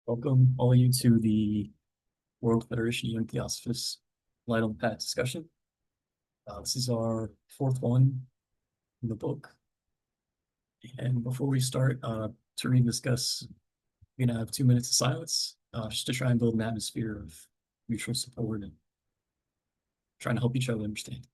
Welcome all of you to the World Federation of Young Theosophists Light on the Path discussion. This is our fourth one in the book. And before we start to read and discuss, we're going to have 2 minutes of silence just to try and build an atmosphere of mutual support and trying to help each other understand.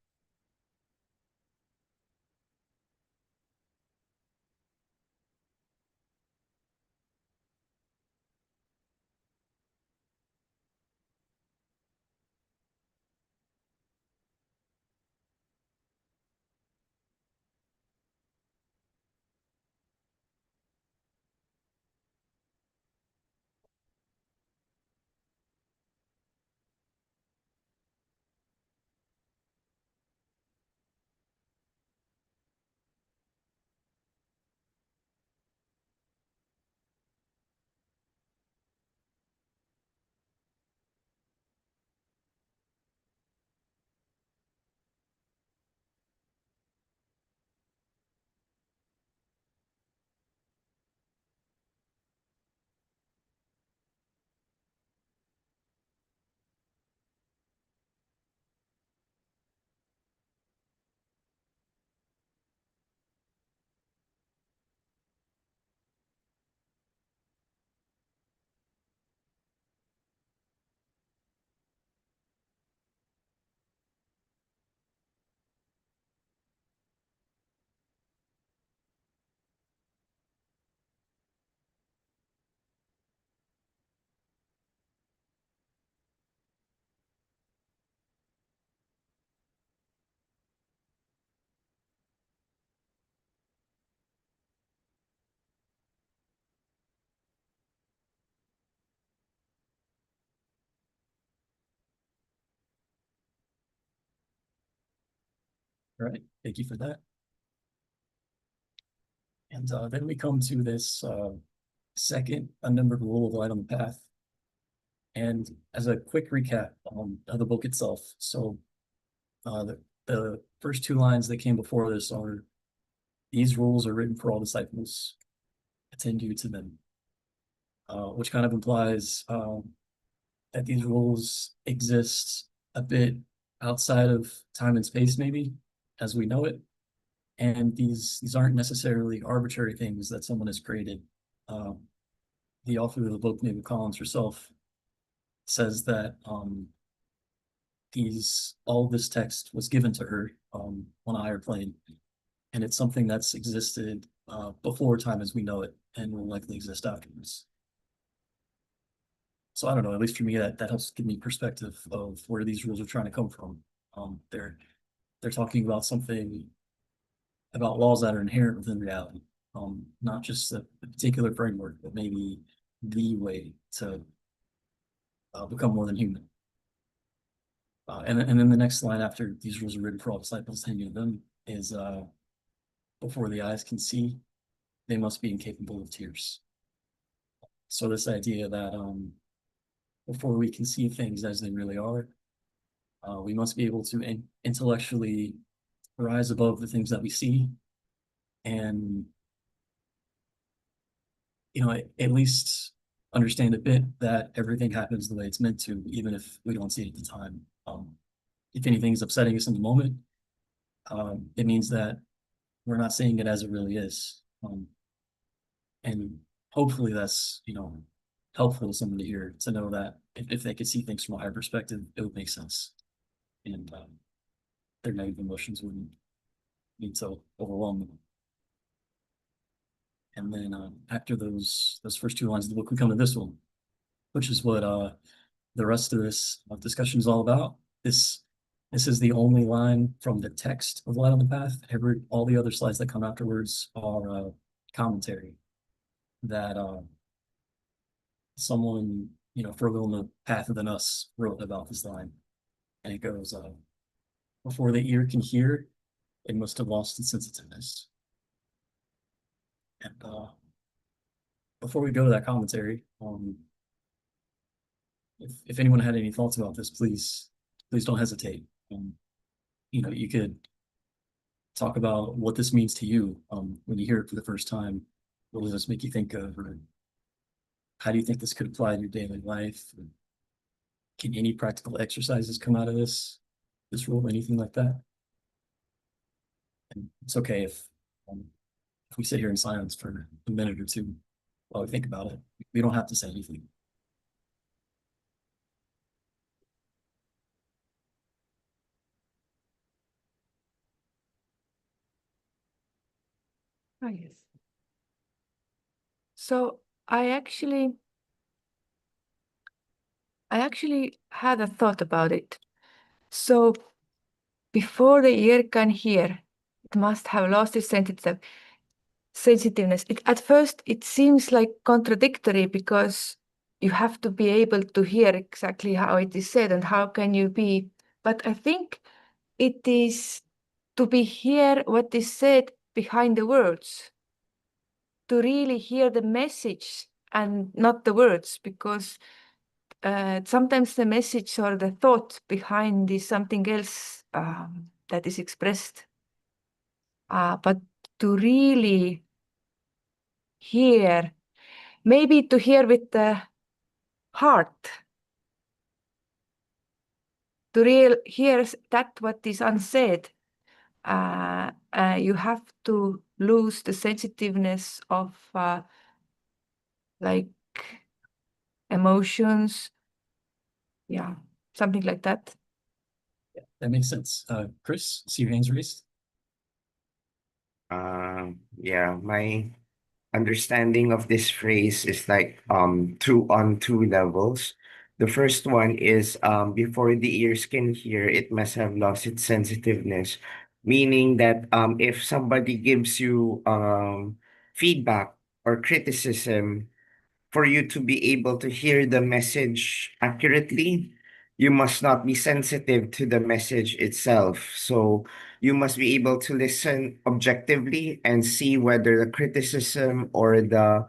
All right, thank you for that. And then we come to this second unnumbered rule of light on the path. And as a quick recap of the book itself, so the first two lines that came before this are, "These rules are written for all disciples. Attend you to them," which kind of implies that these rules exist a bit outside of time and space, maybe as we know it, and these aren't necessarily arbitrary things that someone has created. The author of the book, Mabel Collins herself, says that all this text was given to her on a higher plane, and it's something that's existed before time as we know it and will likely exist afterwards. So I don't know, at least for me, that helps give me perspective of where these rules are trying to come from. They're talking about something, about laws that are inherent within reality, not just a particular framework, but maybe the way to become more than human. And then the next line after, "These rules are written for all disciples, hanging them," is "Before the eyes can see, they must be incapable of tears." So this idea that before we can see things as they really are, we must be able to intellectually rise above the things that we see, and at least understand a bit that everything happens the way it's meant to, even if we don't see it at the time. If anything is upsetting us in the moment, it means that we're not seeing it as it really is. And hopefully that's, helpful to somebody here to know that if they could see things from a higher perspective, it would make sense. And their negative emotions wouldn't need to overwhelm them. And then after those first two lines of the book, we come to this one, which is what the rest of this discussion is all about. This is the only line from the text of Light on the Path. All the other slides that come afterwards are commentary that someone, further on the path than us wrote about this line. And it goes, "Before the ear can hear, it must have lost its sensitiveness." And before we go to that commentary, if anyone had any thoughts about this, please don't hesitate. You could talk about what this means to you when you hear it for the first time. What does this make you think of? Or how do you think this could apply to your daily life? Can any practical exercises come out of this rule, anything like that? And it's okay if we sit here in silence for a minute or two while we think about it. We don't have to say anything. Oh, yes. So I actually had a thought about it. So before the ear can hear, it must have lost its sensitiveness. At first, it seems like contradictory because you have to be able to hear exactly how it is said and how can you be. But I think it is to be hear what is said behind the words, to really hear the message and not the words, because sometimes the message or the thought behind is something else that is expressed. But to really hear, maybe to hear with the heart, to real hear that what is unsaid, you have to lose the sensitiveness of like emotions, yeah, something like that. Yeah, that makes sense. Chris, see your hands raised. Yeah, my understanding of this phrase is like two on two levels. The first one is before the ears can hear, it must have lost its sensitiveness, meaning that if somebody gives you feedback or criticism, for you to be able to hear the message accurately, you must not be sensitive to the message itself. So you must be able to listen objectively and see whether the criticism or the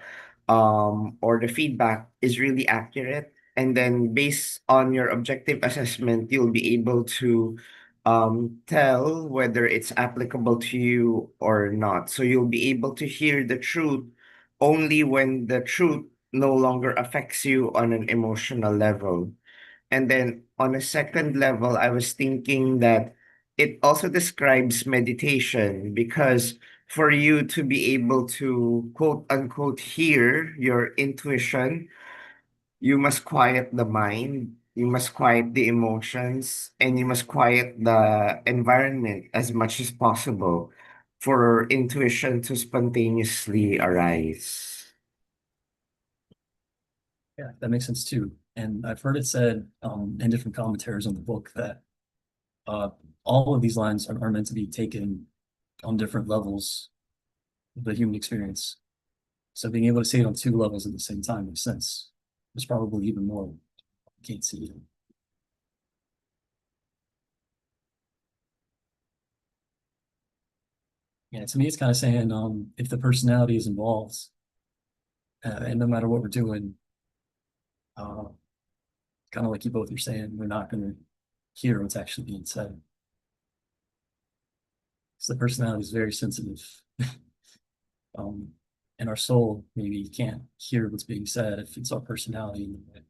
feedback is really accurate. And then based on your objective assessment, you'll be able to tell whether it's applicable to you or not. So you'll be able to hear the truth only when the truth no longer affects you on an emotional level. And then on a second level, I was thinking that it also describes meditation, because for you to be able to quote unquote hear your intuition, you must quiet the mind, you must quiet the emotions, and you must quiet the environment as much as possible for intuition to spontaneously arise. Yeah, that makes sense too. And I've heard it said in different commentaries on the book that uh, all of these lines are meant to be taken on different levels of the human experience. So being able to say it on two levels at the same time makes sense. There's probably even more you can't see it. Yeah, to me, it's kind of saying if the personality is involved, and no matter what we're doing, uh, kind of like you both are saying, we're not going to hear what's actually being said. So the personality is very sensitive. um, and our soul maybe can't hear what's being said if it's our personality in the way.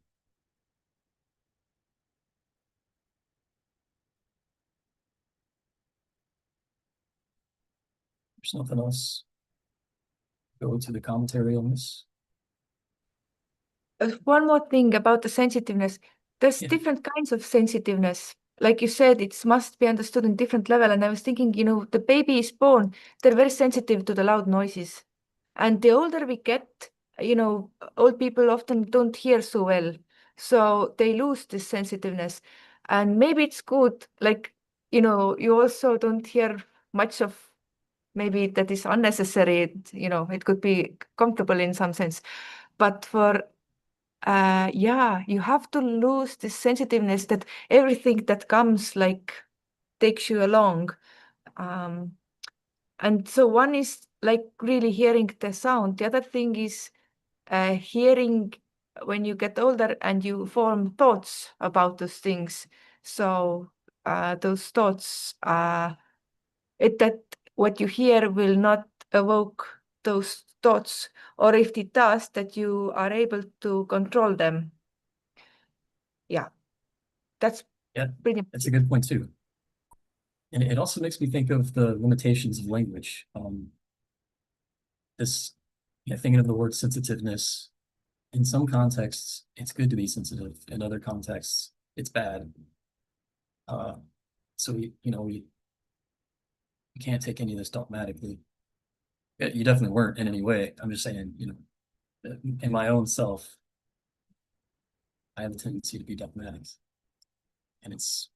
There's nothing else. Go to the commentary on this. One more thing about the sensitiveness. There's Yeah. different kinds of sensitiveness. Like you said, it must be understood in different level. And I was thinking, the baby is born, they're very sensitive to the loud noises. And the older we get, old people often don't hear so well. So they lose this sensitiveness. And maybe it's good, like, you also don't hear much of maybe that is unnecessary. It could be comfortable in some sense. But for yeah, you have to lose this sensitiveness that everything that comes like takes you along. And so one is like really hearing the sound. The other thing is hearing when you get older and you form thoughts about those things. So those thoughts, that what you hear will not evoke those thoughts, or if it does, that you are able to control them. Yeah, that's Yeah, pretty much that's a good point too. And it also makes me think of the limitations of language. Thinking of the word sensitiveness, in some contexts, it's good to be sensitive. In other contexts, it's bad. So we can't take any of this dogmatically. You definitely weren't in any way. I'm just saying, in my own self, I have a tendency to be dogmatic, and it's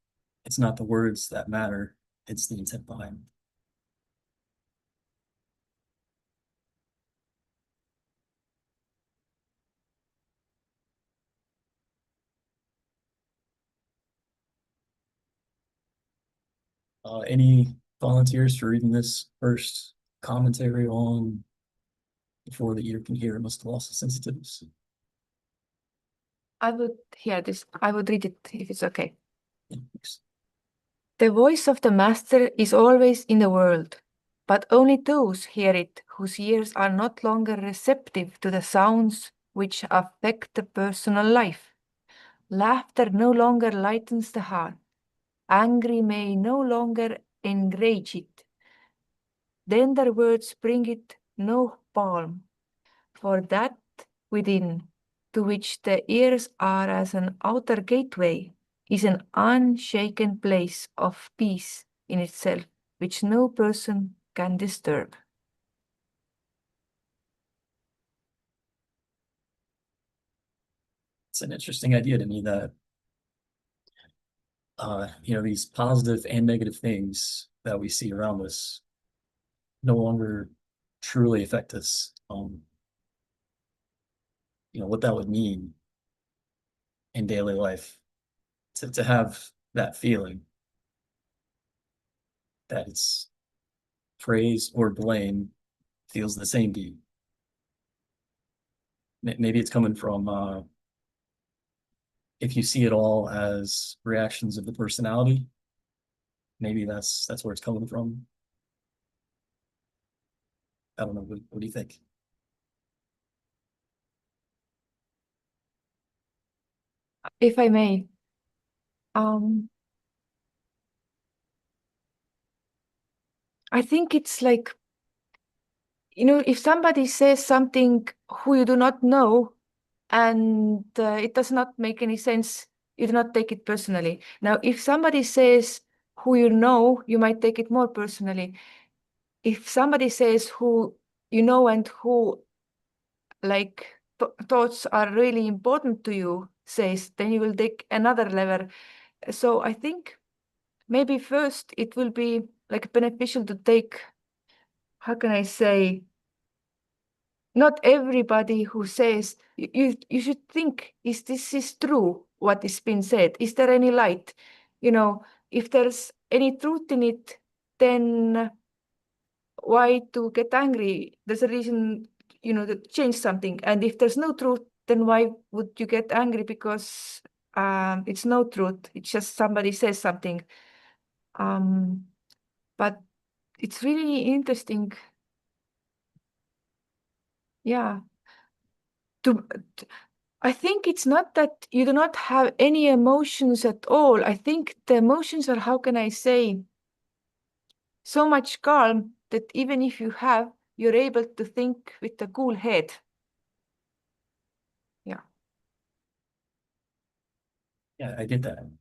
not the words that matter; it's the intent behind them. Any volunteers for reading this first commentary on before the ear can hear, it must have lost its sensitiveness? I would hear this. I would read it if it's okay. Yeah, thanks. The voice of the master is always in the world, but only those hear it whose ears are not longer receptive to the sounds which affect the personal life. Laughter no longer lightens the heart. Anger may no longer enrage it. Tender words bring it no balm, for that within, to which the ears are as an outer gateway, is an unshaken place of peace in itself, which no person can disturb. It's an interesting idea to me that these positive and negative things that we see around us no longer truly affect us. What that would mean in daily life to have that feeling that it's praise or blame feels the same to you. Maybe it's coming from if you see it all as reactions of the personality, maybe that's where it's coming from. I don't know. What do you think? If I may, I think it's like, if somebody says something who you do not know, and it does not make any sense, you do not take it personally. Now, if somebody says who you know, you might take it more personally. If somebody says who you know and who thoughts are really important to you says, then you will take another level. So I think maybe first it will be like beneficial to take, how can I say, not everybody who says, you should think, is this is true, what is being said? Is there any light? If there's any truth in it, then why to get angry? There's a reason, to change something. And if there's no truth, then why would you get angry? Because it's no truth. It's just somebody says something. But it's really interesting. Yeah. I think it's not that you do not have any emotions at all. I think the emotions are, how can I say, so much calm that even if you have, you're able to think with a cool head. Yeah. Yeah, I get that.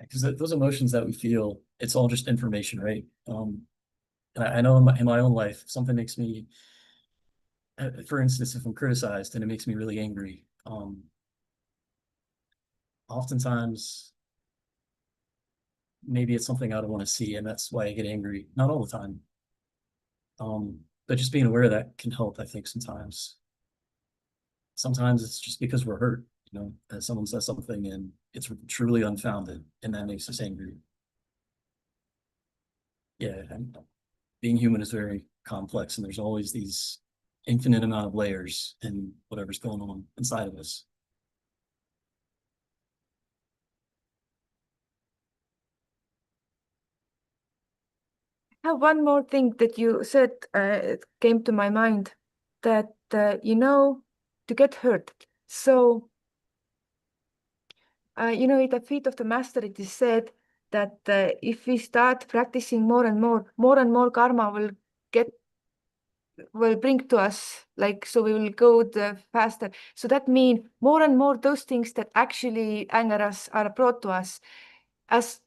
Because those emotions that we feel, it's all just information, right? And I know in my own life, if something makes me, for instance, if I'm criticized and it makes me really angry, oftentimes maybe it's something I don't want to see, and that's why I get angry. Not all the time. But just being aware of that can help, I think, sometimes. Sometimes it's just because we're hurt, as someone says something and it's truly unfounded, and that makes us angry. Yeah, and being human is very complex, and there's always these infinite amount of layers in whatever's going on inside of us. have one more thing that you said, it came to my mind, that to get hurt. So at the feet of the master, it is said that if we start practicing more and more karma will bring to us, like, so we will go the faster. So that means more and more those things that actually anger us are brought to us, as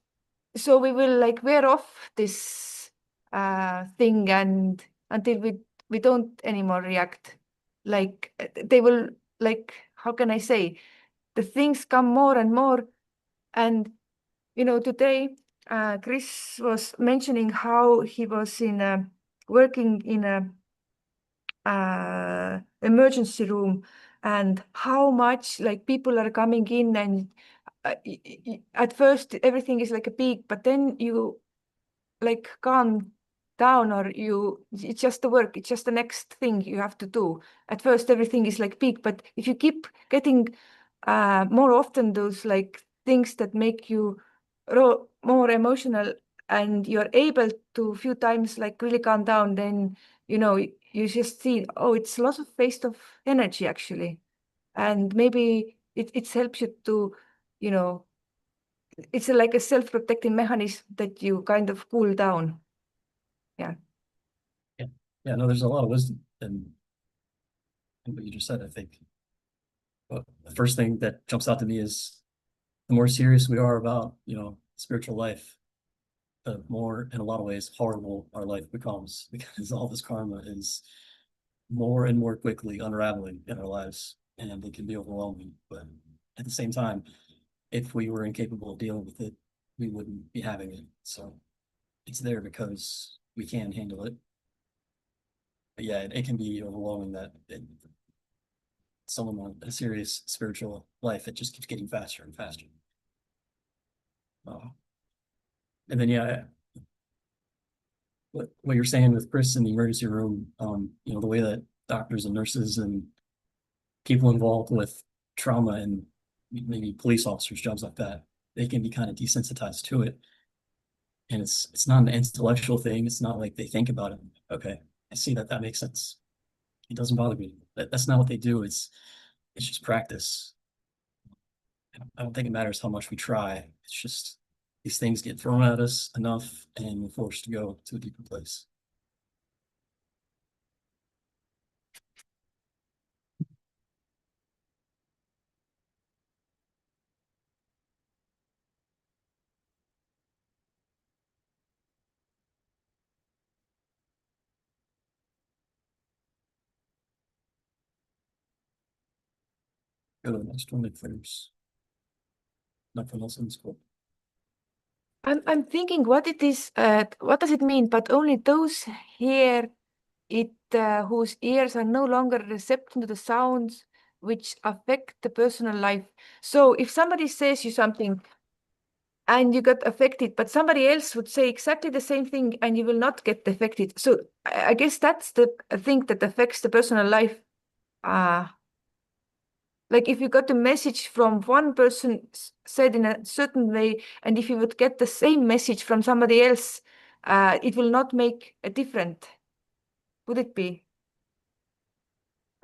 so we will like wear off this thing, and until we don't anymore react. Like they will, like, how can I say, the things come more and more. And today Chris was mentioning how he was working in a emergency room, and how much like people are coming in, and at first everything is like a peak, but then you like calm down, or it's just the work, it's just the next thing you have to do. At first everything is like peak, but if you keep getting more often those like things that make you more emotional, and you're able to few times like really calm down, then you just see, oh, it's lots of waste of energy actually. And maybe it helps you to, it's like a self-protecting mechanism that you kind of cool down. Yeah. Yeah, no, there's a lot of wisdom in what you just said, I think. But the first thing that jumps out to me is the more serious we are about, spiritual life, the more, in a lot of ways, horrible our life becomes, because all this karma is more and more quickly unraveling in our lives, and it can be overwhelming. But at the same time, if we were incapable of dealing with it, we wouldn't be having it. So it's there because we can handle it. But yeah, it can be overwhelming that someone on a serious spiritual life, it just keeps getting faster and faster. And then, yeah, what you're saying with Chris in the emergency room, the way that doctors and nurses and people involved with trauma and maybe police officers, jobs like that, they can be kind of desensitized to it. And it's not an intellectual thing. It's not like they think about it. Okay, I see that makes sense. It doesn't bother me. That's not what they do. It's just practice. I don't think it matters how much we try. It's just these things get thrown at us enough, and we're forced to go to a deeper place. Go to the next one if there's nothing else in the scope. I'm thinking what it is, what does it mean? But only those hear it whose ears are no longer receptive to the sounds which affect the personal life. So if somebody says you something and you got affected, but somebody else would say exactly the same thing and you will not get affected. So I guess that's the thing that affects the personal life. Like if you got a message from one person said in a certain way, and if you would get the same message from somebody else, it will not make a difference. Would it be?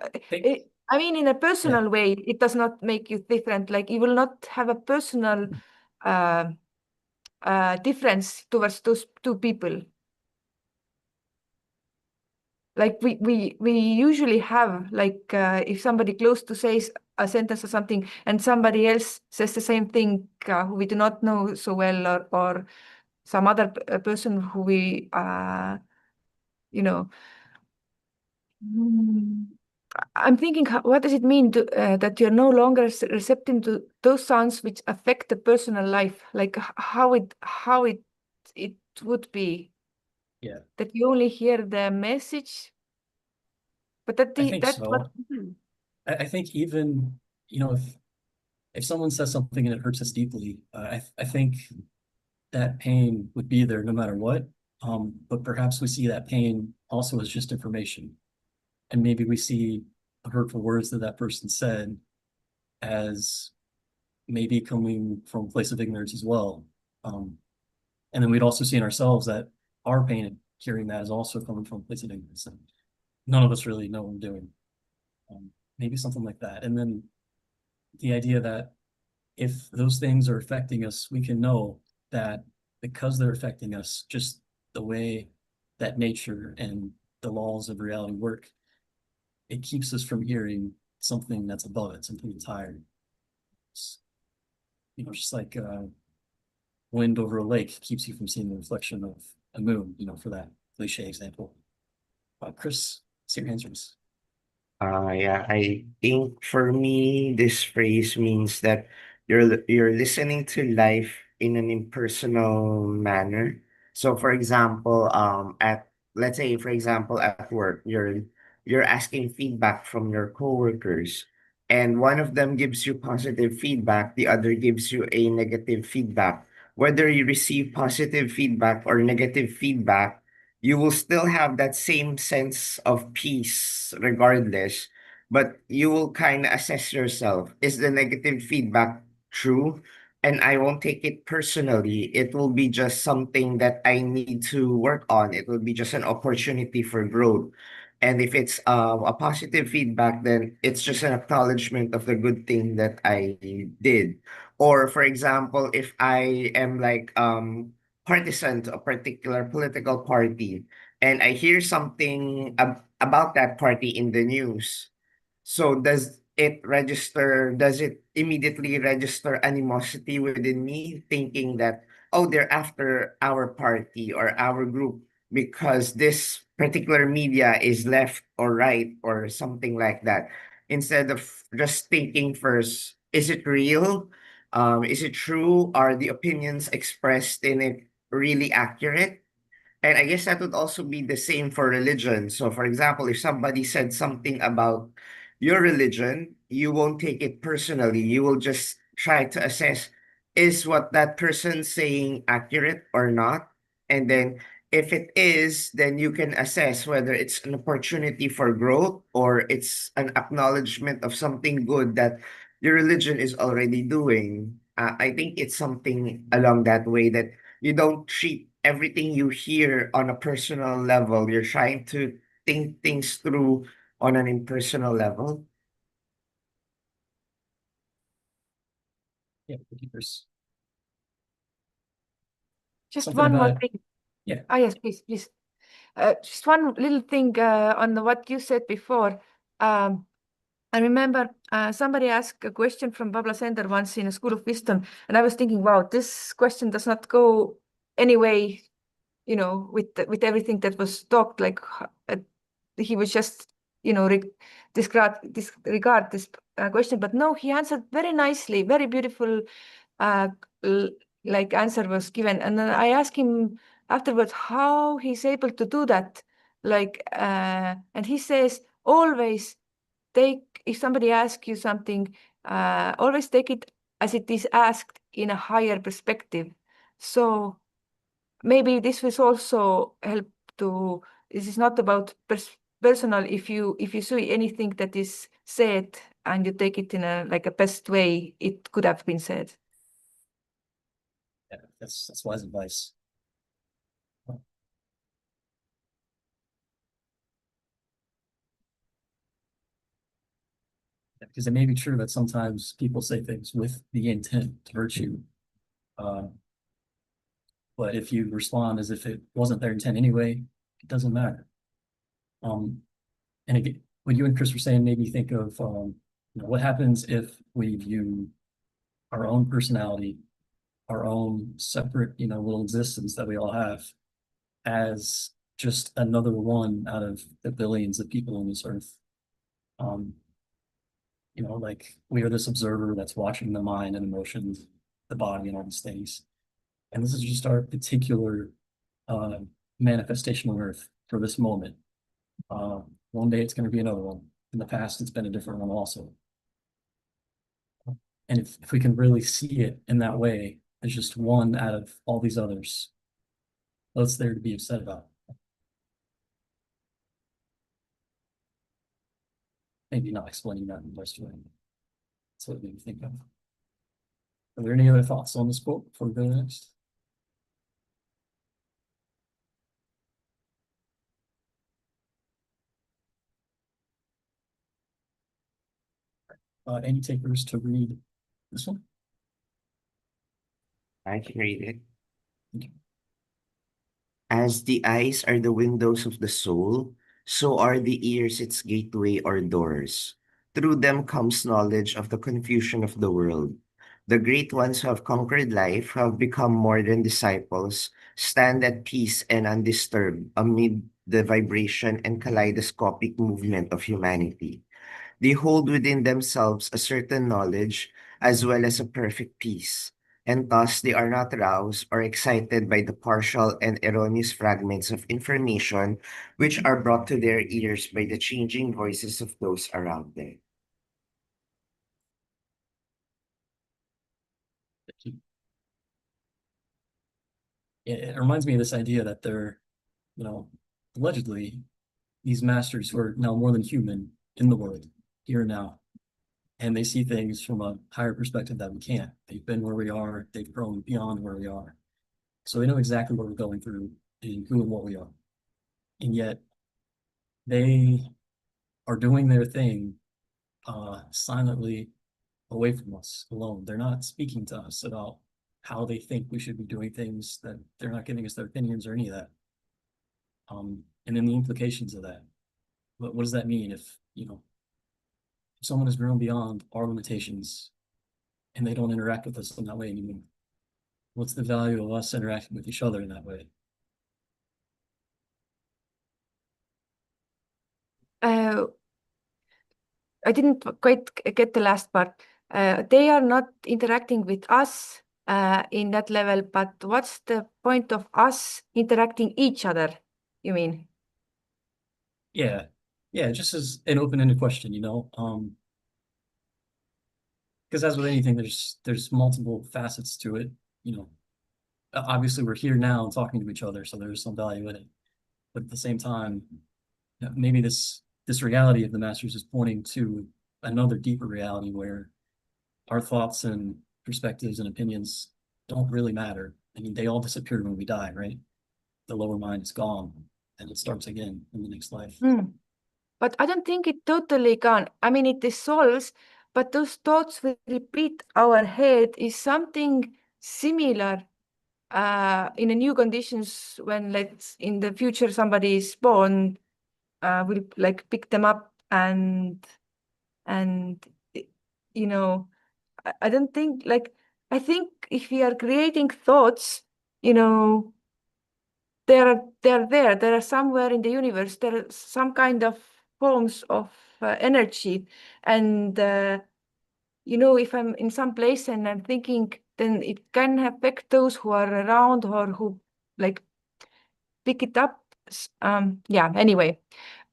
I mean, in a personal way, it does not make you different. Like you will not have a personal uh, difference towards those two people. Like we usually have, like if somebody close to says a sentence or something, and somebody else says the same thing who we do not know so well, or some other person who we you know. Mm, I'm thinking, what does it mean that you're no longer receptive to those sounds which affect the personal life? Like how it would be. Yeah. That you only hear the message, but I think that's what. so. I think even, if someone says something and it hurts us deeply, I think that pain would be there no matter what. But perhaps we see that pain also as just information. And maybe we see the hurtful words that person said as maybe coming from a place of ignorance as well. And then we'd also see in ourselves that our pain hearing that is also coming from a place of ignorance, and none of us really know what we're doing. Maybe something like that. And then the idea that if those things are affecting us, we can know that because they're affecting us, just the way that nature and the laws of reality work, it keeps us from hearing something that's above it, something that's higher. It's, just like wind over a lake keeps you from seeing the reflection of a moon, for that cliche example. Chris, what's your answers? Yeah, I think for me, this phrase means that you're listening to life in an impersonal manner. So, for example, at let's say, for example, at work, you're asking feedback from your coworkers, and one of them gives you positive feedback, the other gives you a negative feedback. Whether you receive positive feedback or negative feedback, you will still have that same sense of peace regardless, but you will kind of assess yourself. Is the negative feedback true? And I won't take it personally. It will be just something that I need to work on. It will be just an opportunity for growth. And if it's a positive feedback, then it's just an acknowledgement of the good thing that I did. Or, for example, if I am like partisan to a particular political party, and I hear something about that party in the news. So does it immediately register animosity within me, thinking that, oh, they're after our party or our group because this particular media is left or right or something like that? Instead of just thinking first, is it real? Is it true? Are the opinions expressed in it really accurate? And I guess that would also be the same for religion. So, for example, if somebody said something about your religion, you won't take it personally. You will just try to assess, is what that person's saying accurate or not? And then if it is, then you can assess whether it's an opportunity for growth or it's an acknowledgement of something good that your religion is already doing. I think it's something along that way, that you don't treat everything you hear on a personal level. You're trying to think things through on an impersonal level. Yeah, Chris. Just Something one more about thing. Yeah. Yes, please, please. Just one little thing on what you said before. I remember somebody asked a question from Pablo Sender once in a School of Wisdom, and I was thinking, wow, this question does not go any way, with everything that was talked. Like he was just, disregard this question, but no, he answered very nicely, very beautiful. Uh, like answer was given, and then I asked him afterwards how he's able to do that. And he says always if somebody asks you something, always take it as it is asked in a higher perspective. So maybe this will also help to. This is not about personal. If you see anything that is said and you take it in a best way, it could have been said. Yeah, that's wise advice. Because it may be true that sometimes people say things with the intent to hurt you. But if you respond as if it wasn't their intent anyway, it doesn't matter. And again, what you and Chris were saying made me think of what happens if we view our own personality, our own separate, little existence that we all have, as just another one out of the billions of people on this earth. Like we are this observer that's watching the mind and emotions, the body, and all these things. And this is just our particular manifestation on earth for this moment. One day it's going to be another one. In the past, it's been a different one also. And if we can really see it in that way, as just one out of all these others, what's there to be upset about? Maybe not explaining that in the best way. That's what it made me think of. Are there any other thoughts on this quote before we go next? any takers to read this one? I can read it. Thank you. As the eyes are the windows of the soul, so are the ears its gateway or doors. Through them comes knowledge of the confusion of the world. The great ones who have conquered life, who have become more than disciples, stand at peace and undisturbed amid the vibration and kaleidoscopic movement of humanity. They hold within themselves a certain knowledge as well as a perfect peace, and thus they are not roused or excited by the partial and erroneous fragments of information which are brought to their ears by the changing voices of those around them. Thank you. It reminds me of this idea that they're, allegedly, these masters who are now more than human in the world, here and now, and they see things from a higher perspective that we can't. They've been where we are, they've grown beyond where we are. So they know exactly what we're going through and who and what we are. And yet they are doing their thing silently away from us, alone. They're not speaking to us about how they think we should be doing things, that they're not giving us their opinions or any of that. And then the implications of that. What does that mean if someone has grown beyond our limitations and they don't interact with us in that way anymore? What's the value of us interacting with each other in that way? I didn't quite get the last part. They are not interacting with us in that level, but what's the point of us interacting each other, you mean? Yeah. Yeah, just as an open-ended question, because as with anything, there's multiple facets to it. Obviously we're here now and talking to each other, so there's some value in it. But at the same time, maybe this reality of the masters is pointing to another deeper reality where our thoughts and perspectives and opinions don't really matter. I mean, they all disappear when we die, right? The lower mind is gone and it starts again in the next life. But I don't think it totally gone. I mean, it dissolves, but those thoughts will repeat our head is something similar in a new conditions when let's in the future somebody is born, will like pick them up and you know, I don't think like I think if we are creating thoughts, they're there. There are somewhere in the universe. There are some kind of forms of energy, and if I'm in some place and I'm thinking, then it can affect those who are around or who like pick it up. Yeah. Anyway,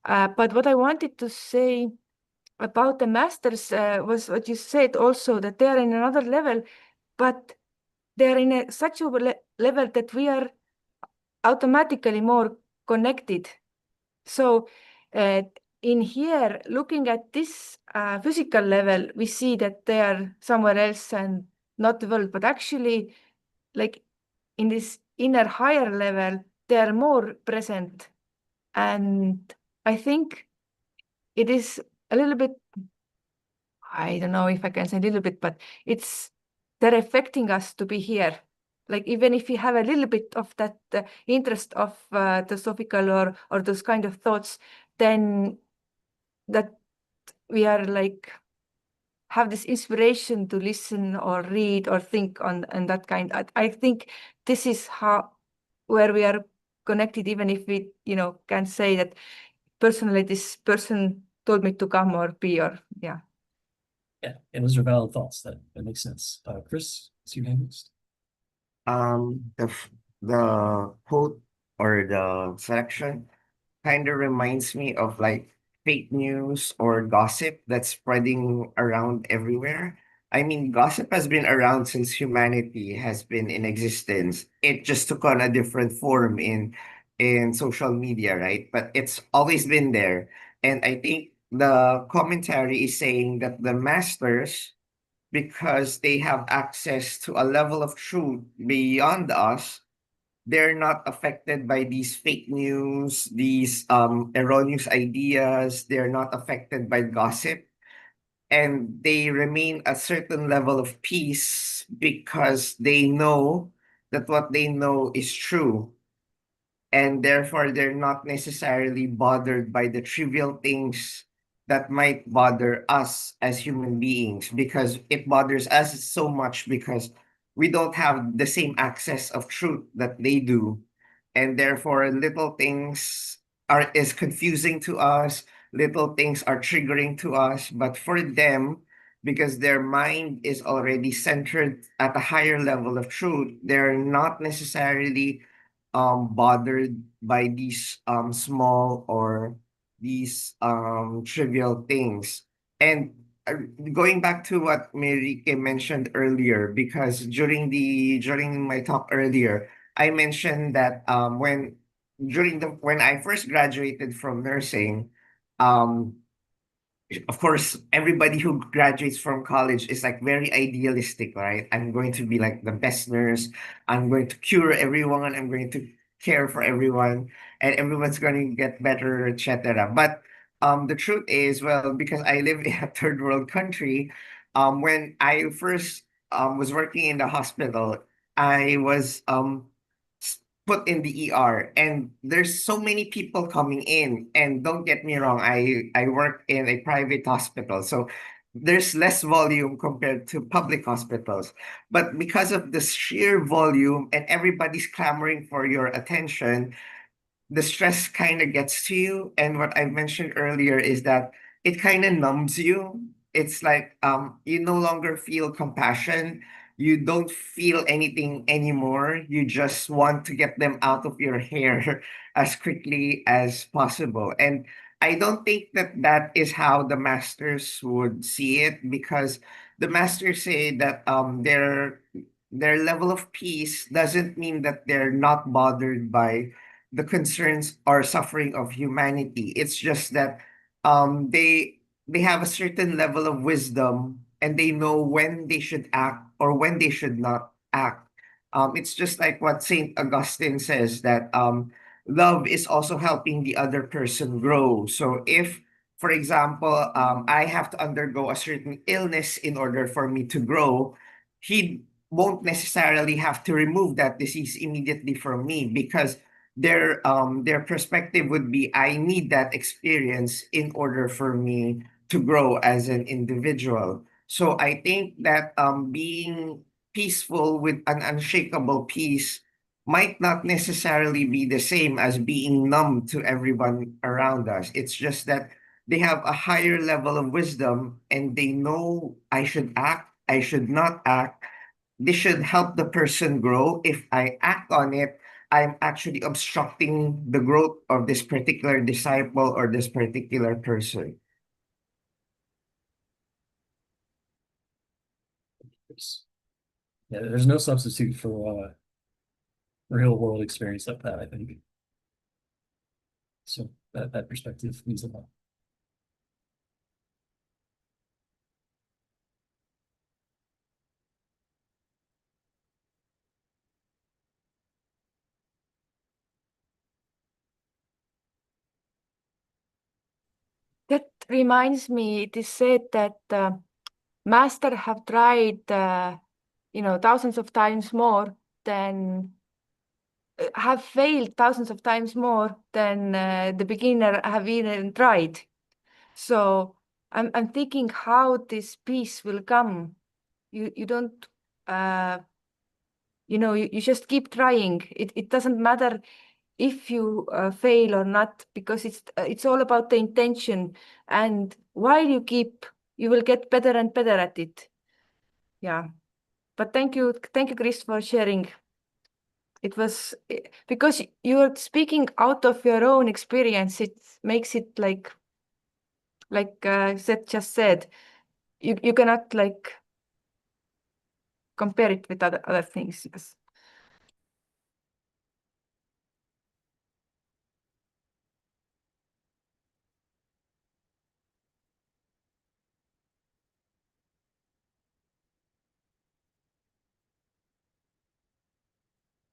but what I wanted to say about the masters was what you said also that they are in another level, but they're in such a level that we are automatically more connected. So in here, looking at this physical level, we see that they are somewhere else and not the world, but actually like in this inner higher level, they are more present. And I think it is a little bit, I don't know if I can say a little bit, but they're affecting us to be here. Like even if we have a little bit of that interest of philosophical or those kind of thoughts, then that we are like have this inspiration to listen or read or think on and that kind. I think this is where we are connected, even if we can say that personally this person told me to come or be or yeah. Yeah, and those are valid thoughts. That makes sense. Chris, is your hand next? The quote or the section kind of reminds me of like fake news or gossip that's spreading around everywhere. I mean, gossip has been around since humanity has been in existence. It just took on a different form in social media, right? But it's always been there. And I think the commentary is saying that the masters, because they have access to a level of truth beyond us, they're not affected by these fake news, these erroneous ideas. They're not affected by gossip. and they remain a certain level of peace because they know that what they know is true, and therefore they're not necessarily bothered by the trivial things that might bother us as human beings, because it bothers us so much because we don't have the same access of truth that they do, and therefore little things are is confusing to us, little things are triggering to us, but for them, because their mind is already centered at a higher level of truth, they're not necessarily bothered by these small or these trivial things. And going back to what Merike mentioned earlier, because during my talk earlier, I mentioned that when I first graduated from nursing, um of course, everybody who graduates from college is like very idealistic, right? I'm going to be like the best nurse. I'm going to cure everyone. I'm going to care for everyone, and everyone's going to get better, etc. But the truth is, well, because I live in a third world country, when I first was working in the hospital, I was put in the ER, and there's so many people coming in, and don't get me wrong, I work in a private hospital, so there's less volume compared to public hospitals, but because of the sheer volume and everybody's clamoring for your attention, the stress kind of gets to you. And what I mentioned earlier is that it kind of numbs you. It's like you no longer feel compassion. You don't feel anything anymore. You just want to get them out of your hair as quickly as possible. And I don't think that that is how the masters would see it, because the masters say that their level of peace doesn't mean that they're not bothered by the concerns or suffering of humanity. It's just that they have a certain level of wisdom, and they know when they should act or when they should not act. It's just like what Saint Augustine says, that love is also helping the other person grow. So if, for example, I have to undergo a certain illness in order for me to grow, he won't necessarily have to remove that disease immediately from me, because their perspective would be, I need that experience in order for me to grow as an individual. So I think that being peaceful with an unshakable peace might not necessarily be the same as being numb to everyone around us. It's just that they have a higher level of wisdom, and they know I should act, I should not act. This should help the person grow. If I act on it, I'm actually obstructing the growth of this particular disciple or this particular person. Yeah, there's no substitute for real world experience like that, I think. So that perspective means a lot. That reminds me, it is said that master have tried, thousands of times more than have failed thousands of times more than the beginner have even tried. So I'm thinking how this peace will come. You don't you just keep trying. It doesn't matter if you fail or not, because it's all about the intention. And while you keep, you will get better and better at it. Yeah. But thank you, Chris, for sharing. It was because you're speaking out of your own experience. It makes it like Seth just said, you cannot like compare it with other things. Yes.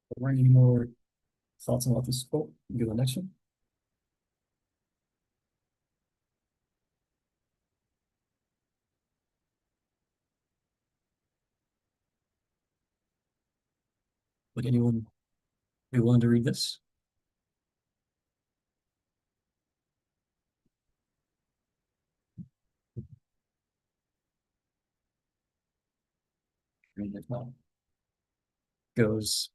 Are there any more thoughts about this quote? Go to the next one. Would anyone be willing to read this? Read it now. Goes,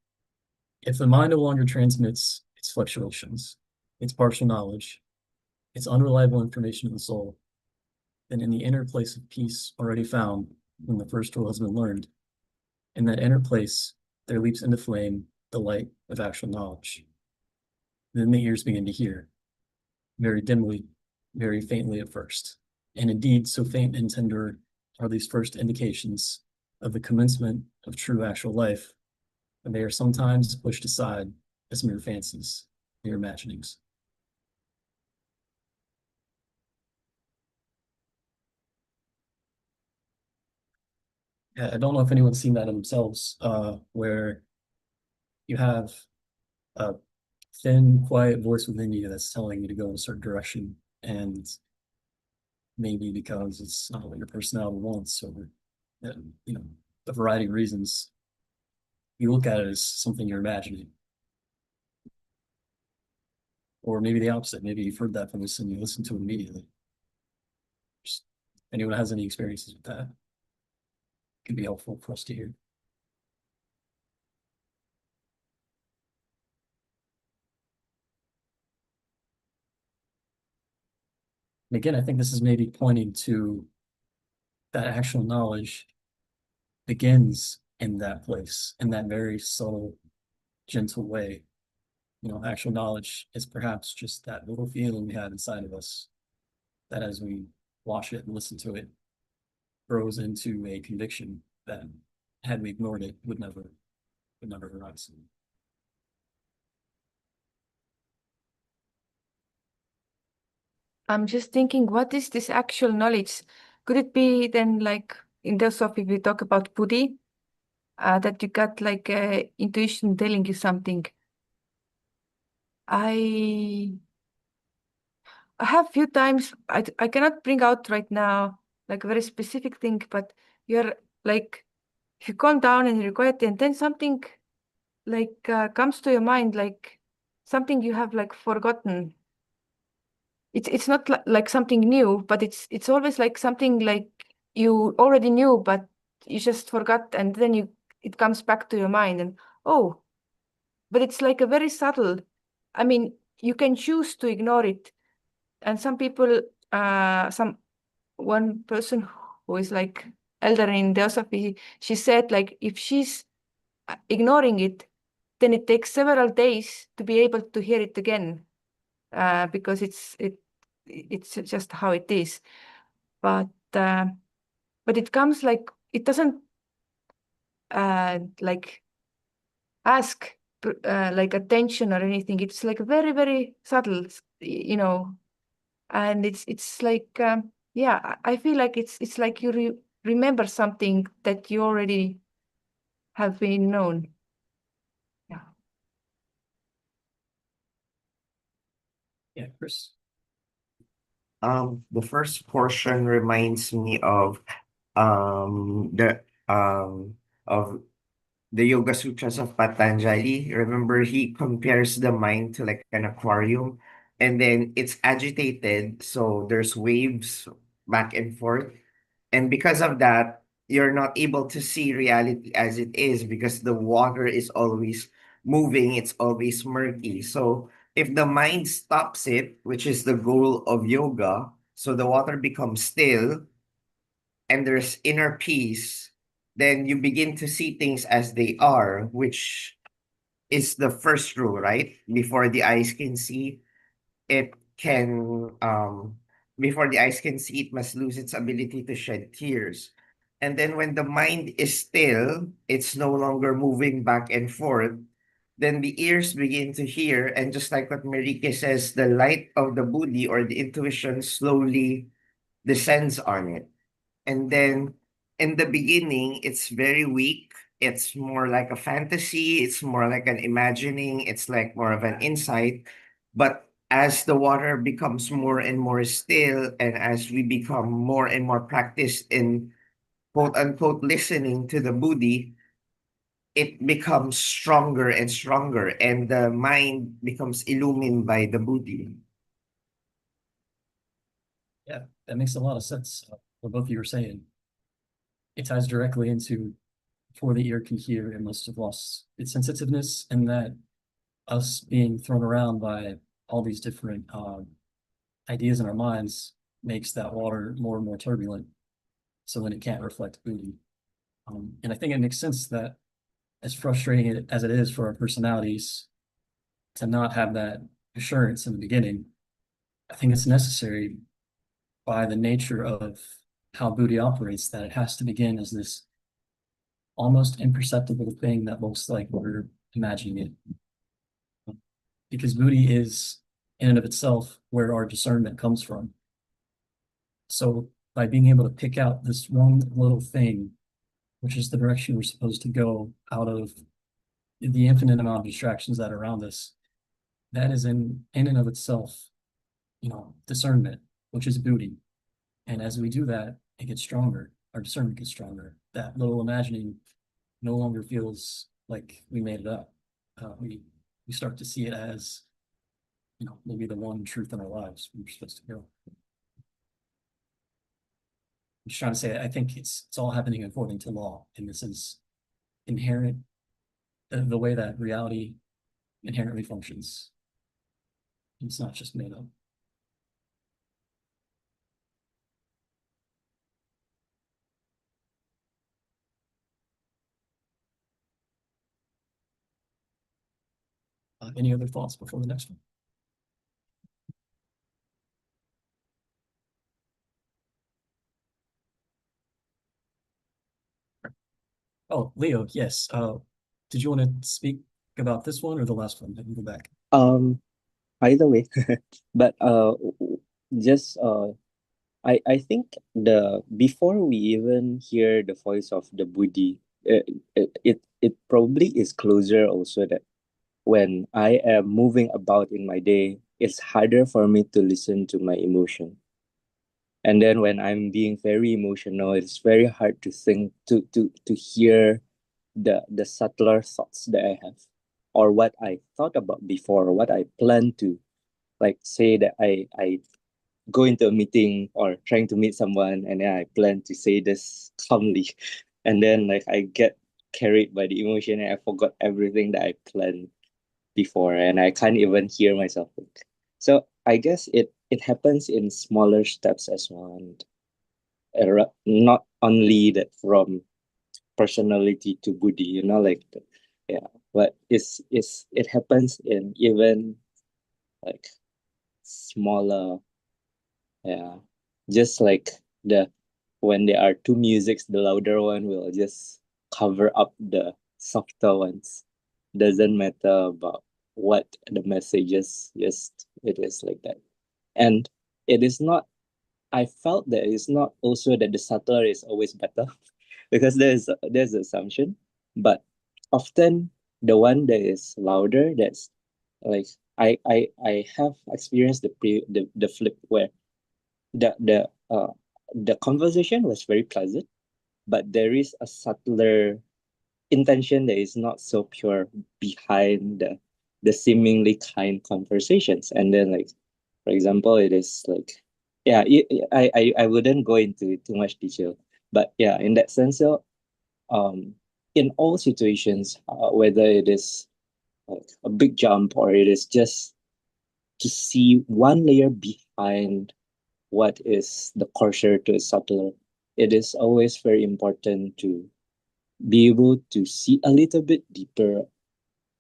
if the mind no longer transmits its fluctuations, its partial knowledge, its unreliable information to the soul, then in the inner place of peace already found when the first rule has been learned, in that inner place there leaps into flame the light of actual knowledge. Then the ears begin to hear, very dimly, very faintly at first, and indeed so faint and tender are these first indications of the commencement of true actual life, and they are sometimes pushed aside as mere fancies, mere imaginings. Yeah, I don't know if anyone's seen that in themselves, where you have a thin, quiet voice within you that's telling you to go in a certain direction, and maybe because it's not what your personality wants, or you know, a variety of reasons, you look at it as something you're imagining. Or maybe the opposite. Maybe you've heard that from this and you listen to it immediately. Just, anyone has any experiences with that? Could be helpful for us to hear. And again, I think this is maybe pointing to that actual knowledge begins in that place, in that very subtle, gentle way. You know, actual knowledge is perhaps just that little feeling we have inside of us that as we watch it and listen to it, grows into a conviction that had we ignored it would never arise. I'm just thinking, what is this actual knowledge? Could it be then like in Theosophy we talk about Buddhi, that you got like intuition telling you something? I have few times, I cannot bring out right now like a very specific thing, but you're like, if you calm down and you're quiet and then something like comes to your mind, like something you have like forgotten. It's not like something new, but it's always like something like you already knew, but you just forgot, and then it comes back to your mind, and oh, but it's like a very subtle. I mean, you can choose to ignore it, and some people, one person who is like elder in Theosophy, she said like if she's ignoring it, then it takes several days to be able to hear it again, because it's just how it is. But it comes like it doesn't like ask like attention or anything. It's like very very subtle, you know, and it's like yeah, I feel like it's like you remember something that you already have been known. Yeah. Yeah, Chris. The first portion reminds me the of the Yoga Sutras of Patanjali. Remember, he compares the mind to like an aquarium, and then it's agitated, so there's waves back and forth. And because of that, you're not able to see reality as it is because the water is always moving, it's always murky. So if the mind stops it, which is the goal of yoga, so the water becomes still and there's inner peace, then you begin to see things as they are, which is the first rule, right? Before the eyes can see, it can before the eyes can see, it must lose its ability to shed tears. And then when the mind is still, it's no longer moving back and forth, then the ears begin to hear, and just like what Marike says, the light of the buddhi or the intuition slowly descends on it. And then in the beginning, it's very weak. It's more like a fantasy. It's more like an imagining. It's like more of an insight. But as the water becomes more and more still, and as we become more and more practiced in quote unquote listening to the Buddhi, it becomes stronger and stronger, and the mind becomes illumined by the buddhi. Yeah, that makes a lot of sense. What both of you were saying. It ties directly into before the ear can hear, it must have lost its sensitiveness, and that us being thrown around by all these different ideas in our minds makes that water more and more turbulent. So then it can't reflect beauty. And I think it makes sense that as frustrating as it is for our personalities to not have that assurance in the beginning, I think it's necessary by the nature of how Buddhi operates that it has to begin as this almost imperceptible thing that looks like we're imagining it. Because Buddhi is in and of itself where our discernment comes from. So by being able to pick out this one little thing, which is the direction we're supposed to go out of the infinite amount of distractions that are around us, that is in and of itself, discernment, which is Buddhi. And as we do that, it gets stronger. Our discernment gets stronger. That little imagining no longer feels like we made it up. We start to see it as, maybe the one truth in our lives we're supposed to go. I'm just trying to say, I think it's all happening according to law, and this is inherent, the way that reality inherently functions. It's not just made up. Any other thoughts before the next one? Oh, Leo, yes. Did you want to speak about this one or the last one? I can go back. Either way, but just I think the before we even hear the voice of the Buddhi, it probably is closer also that when I am moving about in my day, it's harder for me to listen to my emotion. And then when I'm being very emotional, it's very hard to think to hear the subtler thoughts that I have or what I thought about before or what I plan to like say that I go into a meeting or trying to meet someone and then I plan to say this calmly and then like I get carried by the emotion and I forgot everything that I planned before and I can't even hear myself think. So I guess it happens in smaller steps as well, and not only that from personality to Buddhi, like yeah, but it happens in even like smaller, yeah, just like the when there are two musics, the louder one will just cover up the softer ones. Doesn't matter about what the message is, just it is like that. And it is not, I felt that it's not also that the subtler is always better because there's assumption, but often the one that is louder, that's like I have experienced the flip where the the uh the conversation was very pleasant, but there is a subtler intention that is not so pure behind the seemingly kind conversations. And then like for example, it is like yeah, I wouldn't go into too much detail, but yeah, in that sense, so in all situations, whether it is like a big jump or it is just to see one layer behind what is the coarser to subtler, it is always very important to be able to see a little bit deeper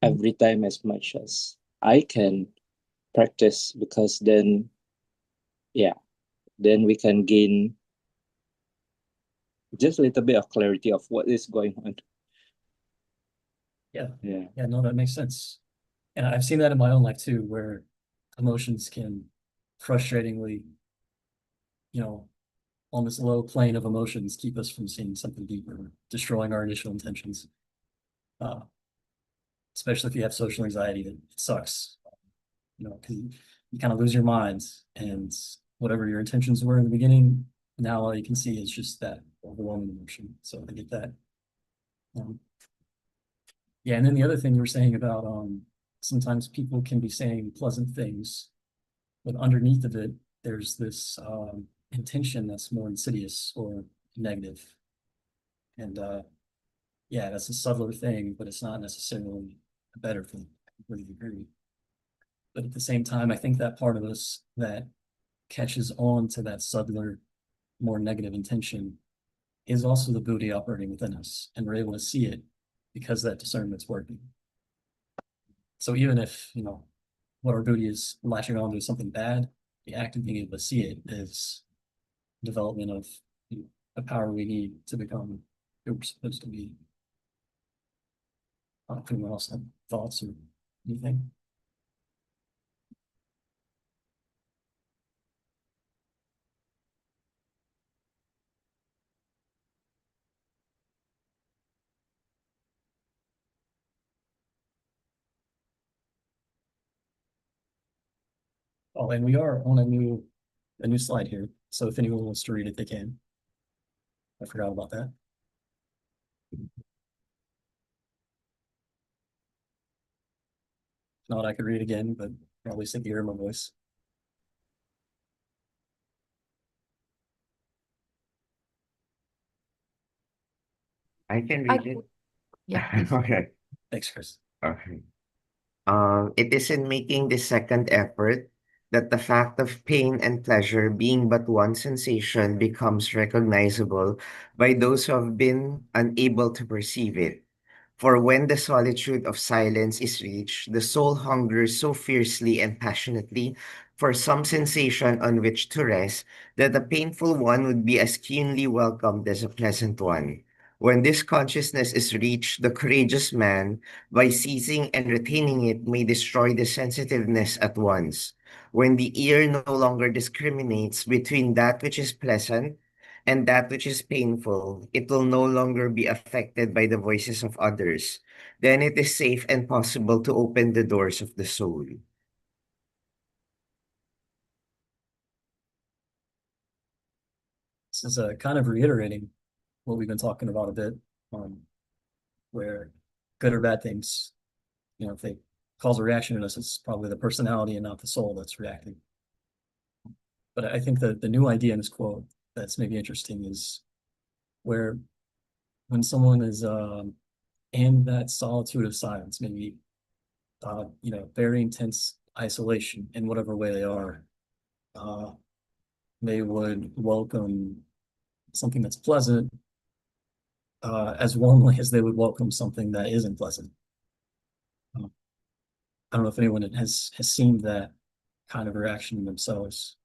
every time as much as I can practice, because then yeah, then we can gain just a little bit of clarity of what is going on. Yeah. Yeah. Yeah, no, that makes sense. And I've seen that in my own life too, where emotions can frustratingly, on this low plane of emotions, keep us from seeing something deeper, destroying our initial intentions. Uh, Especially if you have social anxiety, it sucks. Because you kind of lose your mind, and whatever your intentions were in the beginning, now all you can see is just that overwhelming emotion. So I get that. Um, Yeah, and then the other thing you were saying about sometimes people can be saying pleasant things, but underneath of it, there's this intention that's more insidious or negative. And yeah, that's a subtler thing, but it's not necessarily a better thing. I completely agree. But at the same time, I think that part of us that catches on to that subtler, more negative intention is also the Buddhi operating within us, and we're able to see it because that discernment's working. So even if, you know, what our Buddhi is latching onto is something bad, the act of being able to see it is development of, you know, the power we need to become who we're supposed to be. If anyone else have thoughts or anything? Oh, and we are on a new slide here. So if anyone wants to read it, they can. I forgot about that. If not, I could read again, but probably sick to hear my voice. I can I, read it. yeah, please. Okay. Thanks, Chris. Okay. It is in making this second effort that the fact of pain and pleasure being but one sensation becomes recognizable by those who have been unable to perceive it. For when the solitude of silence is reached, the soul hungers so fiercely and passionately for some sensation on which to rest that a painful one would be as keenly welcomed as a pleasant one. When this consciousness is reached, the courageous man, by seizing and retaining it, may destroy the sensitiveness at once. When the ear no longer discriminates between that which is pleasant and that which is painful, it will no longer be affected by the voices of others. Then it is safe and possible to open the doors of the soul. This is kind of reiterating what we've been talking about a bit, where good or bad things, you know, if they cause a reaction in us, it's probably the personality and not the soul that's reacting. But I think that the new idea in this quote that's maybe interesting is where when someone is in that solitude of silence, maybe you know, very intense isolation in whatever way they are, uh, they would welcome something that's pleasant as warmly as they would welcome something that isn't pleasant. I don't know if anyone has seen that kind of reaction in themselves.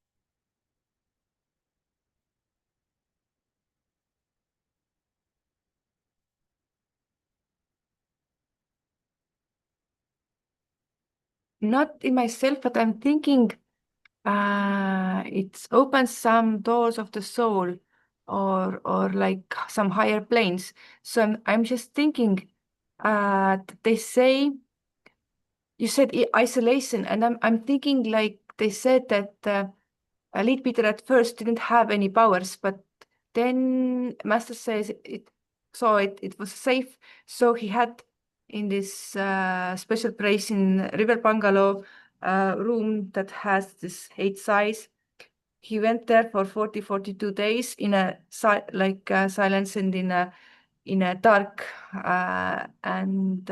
Not in myself, but I'm thinking it opens some doors of the soul or like some higher planes. So I'm just thinking they say you said isolation, and I'm thinking like they said that Lead Peter at first didn't have any powers, but then Master says it saw it was safe, so he had in this special place in River Bungalow room that has this 8 size. He went there for 42 days in a silence and in a dark and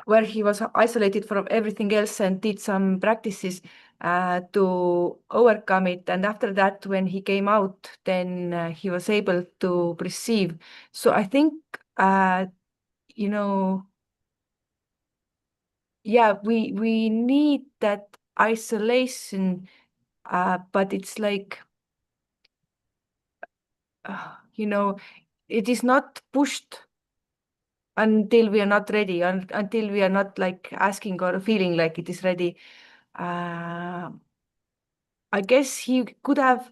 where he was isolated from everything else and did some practices to overcome it. And after that, when he came out, then he was able to perceive. So I think, you know, yeah, we need that isolation, but it's like, you know, it is not pushed until we are not ready, until we are not like asking or feeling like it is ready. I guess he could have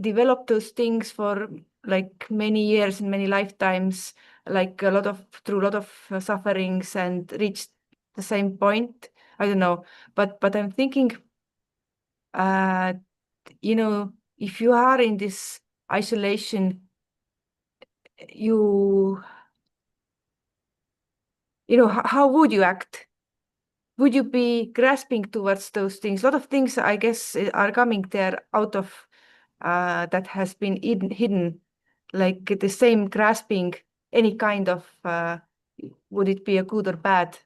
developed those things for like many years and many lifetimes, like through a lot of sufferings and reached the same point. I don't know, but I'm thinking, uh, if you are in this isolation, you how would you act? Would you be grasping towards those things? A lot of things, I guess, are coming there out of that has been hidden, like the same grasping, any kind of, would it be a good or bad?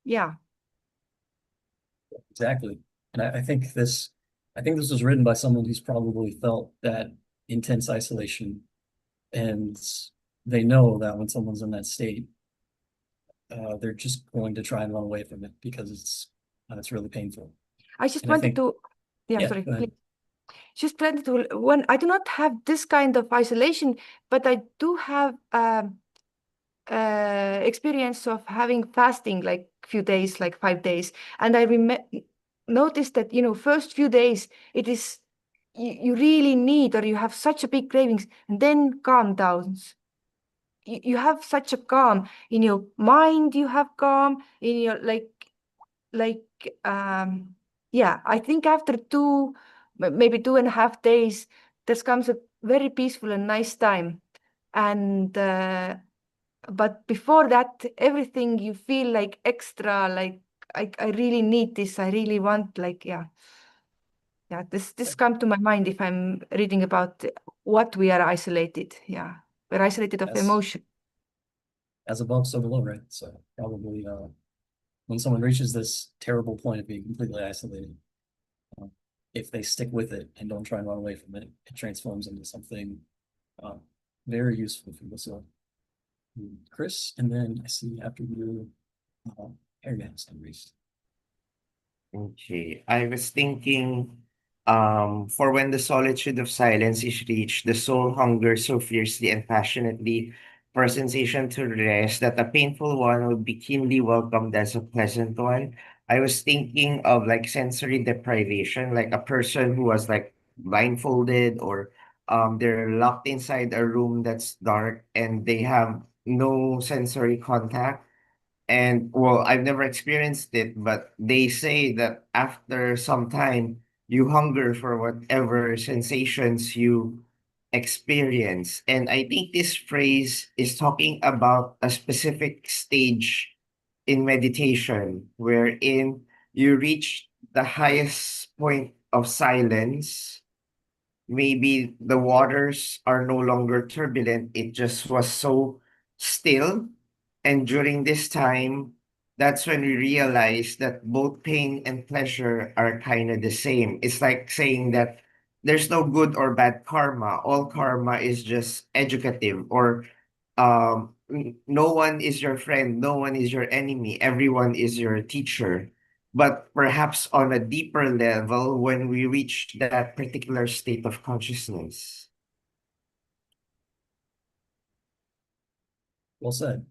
Yeah. Exactly. And I think this was written by someone who's probably felt that intense isolation, and they know that when someone's in that state, they're just going to try and run away from it because it's really painful. I just And I wanted think- to, Yeah, sorry, go ahead. please. Just wanted to, one, I do not have this kind of isolation, but I do have experience of having fasting like few days, like 5 days. And I noticed that, first few days, it is, you really need, or you have such a big cravings, and then calm down. You have such a calm in your mind, you have calm in your yeah, I think after maybe 2.5 days, this comes a very peaceful and nice time. And but before that, everything you feel like extra, like I really need this, I really want, like, yeah, this come to my mind if I'm reading about what we are isolated. Yeah, we're isolated of Yes. emotion. As above, so below, right? So probably when someone reaches this terrible point of being completely isolated, if they stick with it and don't try and run away from it, it transforms into something very useful for the soul. Chris, and then I see after you, Harry has some reason. Okay, I was thinking, for when the solitude of silence is reached, the soul hungers so fiercely and passionately for a sensation to rest that a painful one would be keenly welcomed as a pleasant one. I was thinking of like sensory deprivation, like a person who was like blindfolded or they're locked inside a room that's dark and they have no sensory contact. And well, I've never experienced it, but they say that after some time, you hunger for whatever sensations you experience. And I think this phrase is talking about a specific stage in meditation wherein you reach the highest point of silence. Maybe the waters are no longer turbulent, it just was so still. And during this time, that's when we realize that both pain and pleasure are kind of the same. It's like saying that there's no good or bad karma. All karma is just educative, or no one is your friend, no one is your enemy, everyone is your teacher. But perhaps on a deeper level, when we reach that particular state of consciousness. Well said.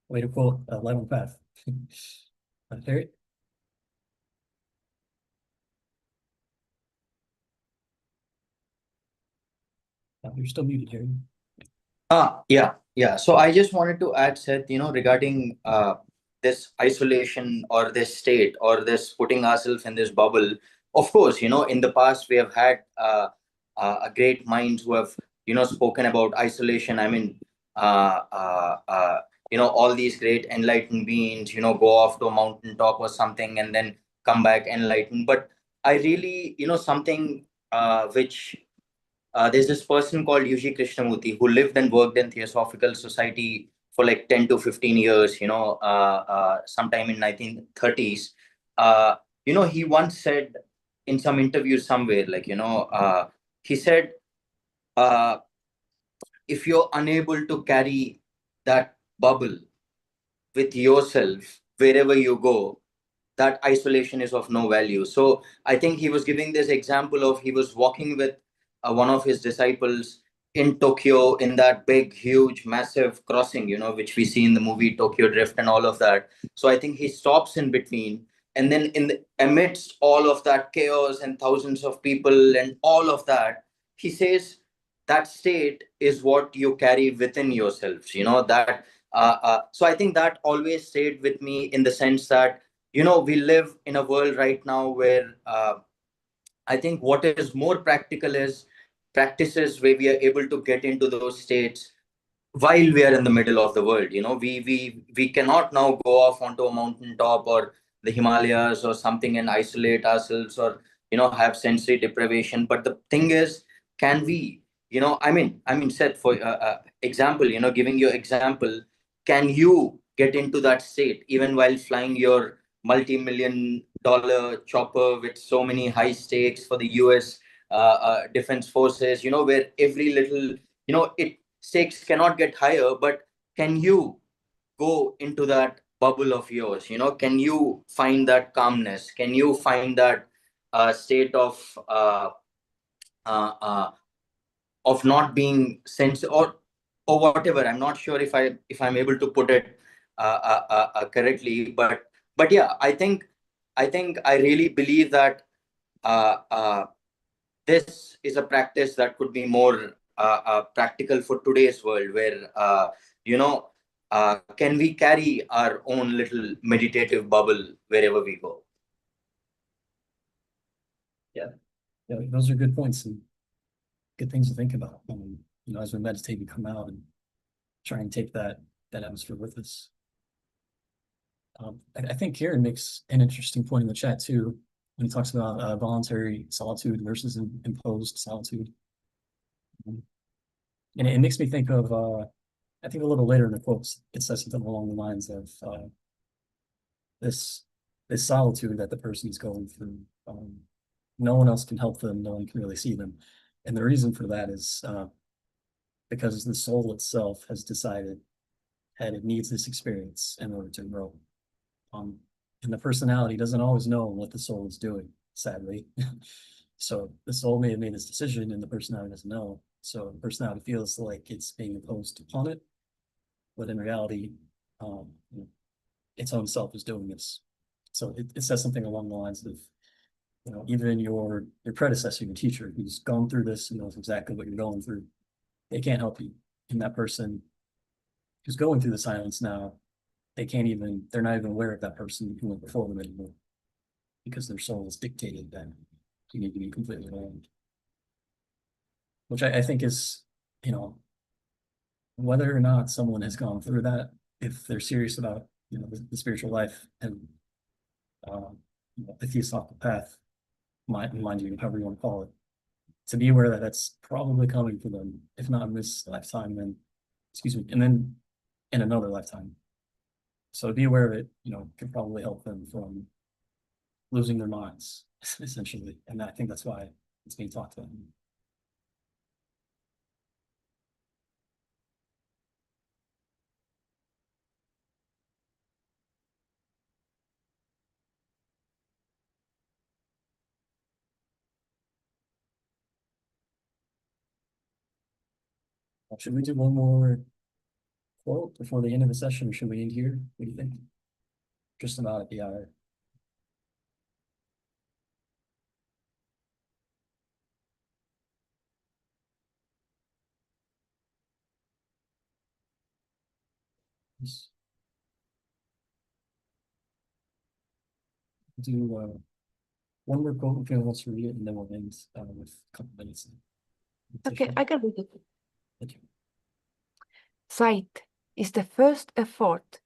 Way to quote Light on the Path. Harry? You're still muted, Harry. Yeah. So I just wanted to add, Seth, regarding this isolation or this state or this putting ourselves in this bubble. Of course, in the past we have had a great minds who have, spoken about isolation. I mean, all these great enlightened beings, go off to a mountaintop or something and then come back enlightened. But I really, something which there's this person called Yuji Krishnamurti who lived and worked in Theosophical Society for like 10 to 15 years, sometime in 1930s. He once said in some interview somewhere, like, he said, uh, if you're unable to carry that bubble with yourself wherever you go, that isolation is of no value. So I think he was giving this example of he was walking with one of his disciples in Tokyo in that big, huge, massive crossing, which we see in the movie Tokyo Drift and all of that. So I think he stops in between. And then amidst all of that chaos and thousands of people and all of that, he says that state is what you carry within yourselves, that. So I think that always stayed with me in the sense that we live in a world right now where I think what is more practical is practices where we are able to get into those states while we are in the middle of the world. We cannot now go off onto a mountaintop or the Himalayas or something and isolate ourselves, or have sensory deprivation. But the thing is, can we, I mean, Seth, for example, giving you example, can you get into that state even while flying your multi-million-dollar chopper with so many high stakes for the US defense forces, where every little, it stakes cannot get higher, but can you go into that bubble of yours? Can you find that calmness? Can you find that state uh, uh, of not being or whatever? I'm not sure if I'm able to put it correctly, but yeah, I think I really believe that uh, uh, this is a practice that could be more practical for today's world, where can we carry our own little meditative bubble wherever we go? Yeah, those are good points and good things to think about. As we meditate and come out and try and take that atmosphere with us. I think Kieran makes an interesting point in the chat too, when he talks about voluntary solitude versus imposed solitude. And it makes me think of, I think a little later in the quotes, it says something along the lines of this solitude that the person's going through. No one else can help them, no one can really see them. And the reason for that is because the soul itself has decided that it needs this experience in order to grow. And the personality doesn't always know what the soul is doing, sadly. So the soul may have made this decision and the personality doesn't know. So the personality feels like it's being imposed upon it, but in reality, its own self is doing this. So it says something along the lines of, even your predecessor, your teacher, who's gone through this and knows exactly what you're going through, they can't help you. And that person who's going through the silence now, they're not even aware of that person who went before them anymore, because their soul has dictated that you need to be completely alone. Which I think is, whether or not someone has gone through that, if they're serious about, the spiritual life and the theosophical path, mind you, however you want to call it, to be aware that that's probably coming for them, if not in this lifetime, then, and then in another lifetime. So be aware of it, can probably help them from losing their minds, essentially. And I think that's why it's being talked about. Should we do one more quote before the end of the session, or should we end here? What do you think? Just about at the hour. Yes. Do one more quote if anyone wants to read it, and then we'll end with a couple minutes. Okay, I can read it. Thank you. Sight is the first effort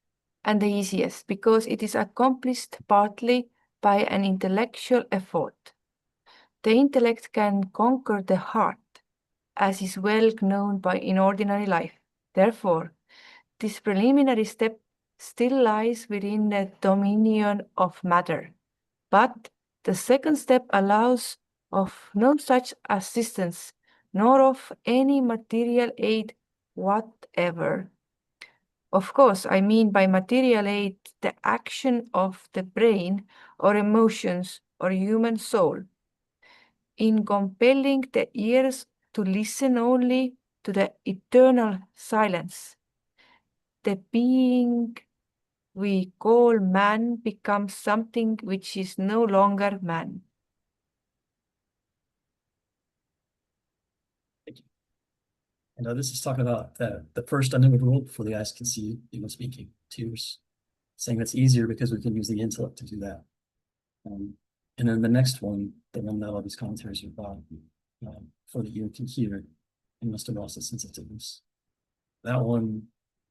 and the easiest because it is accomplished partly by an intellectual effort. The intellect can conquer the heart, as is well known in ordinary life. Therefore, this preliminary step still lies within the dominion of matter. But the second step allows of no such assistance, nor of any material aid whatever. Of course, I mean by material aid the action of the brain or emotions or human soul in compelling the ears to listen only to the eternal silence. The being we call man becomes something which is no longer man. Thank you. And this is talking about the first unlimited rule before the eyes can see, speaking, tears, saying that's easier because we can use the intellect to do that. And then the next one, the one that all these commentaries are about, for the ear can hear, and must have lost its sensitiveness. That one